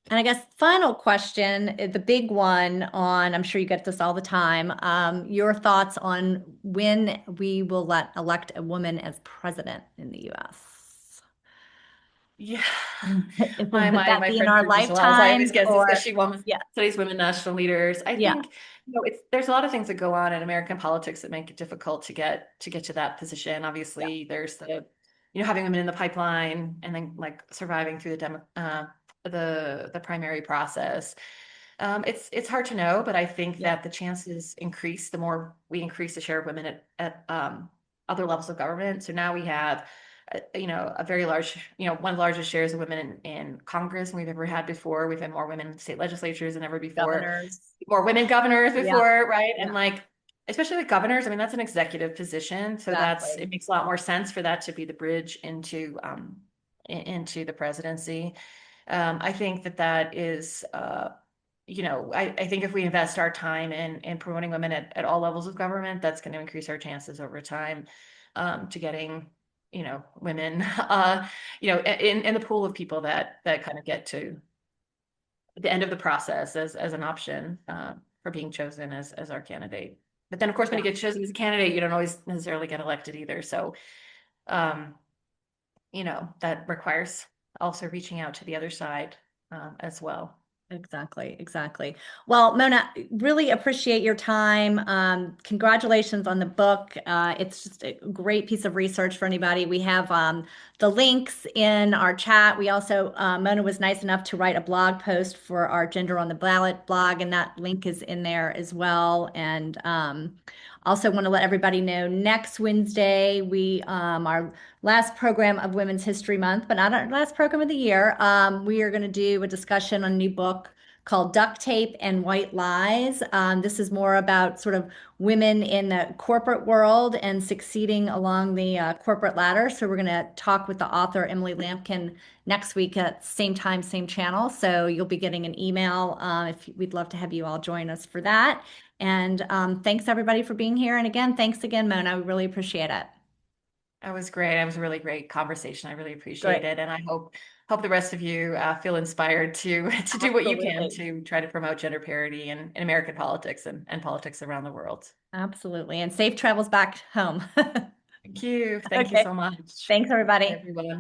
And I guess final question, the big one on, I'm sure you get this all the time, your thoughts on when we will elect a woman as president in the US. Yeah. Would that My be in friend our Ruth Giselle, I always lifetime guess it's because or, she won yeah, today's women national leaders. I yeah, think, there's a lot of things that go on in American politics that make it difficult to get to that position. yeah, Obviously, there's having women in the pipeline, and then like surviving through the primary process. It's hard to know, but I think yeah, that the chances increase the more we increase the share of women at other levels of government. So now we have, a very large, one of the largest shares of women in Congress than we've ever had before. We've had more women in state legislatures than ever before, governors. more women governors Yeah, before, right? yeah, And like, especially like governors, I mean, that's an executive position. So exactly. it makes a lot more sense for that to be the bridge into the presidency. I think that is, I think if we invest our time in promoting women at all levels of government, that's going to increase our chances over time, to getting, women, in the pool of people that kind of get to the end of the process as an option, for being chosen as our candidate. But then, of course, when Yeah. you get chosen as a candidate, you don't always necessarily get elected either. So, that requires also reaching out to the other side as well. Exactly, exactly. Well, Mona, really appreciate your time. Congratulations on the book. It's just a great piece of research for anybody. We have the links in our chat. We also, Mona was nice enough to write a blog post for our Gender on the Ballot blog, and that link is in there as well. And also want to let everybody know next Wednesday, our last program of Women's History Month, but not our last program of the year. We are going to do a discussion on a new book called Duct Tape and White Lies. This is more about sort of women in the corporate world and succeeding along the corporate ladder. So we're going to talk with the author Emily Lampkin next week at same time, same channel. So you'll be getting an email if we'd love to have you all join us for that. And thanks everybody for being here. And again, thanks again, Mona. We really appreciate it. That was great. It was a really great conversation. I really Great. appreciate it, and I hope the rest of you feel inspired to to do what you can Absolutely. to try to promote gender parity in American politics and politics around the world. Absolutely. And safe travels back home. Thank you. Thank you Okay. so much. Thanks, Bye, everybody. everyone.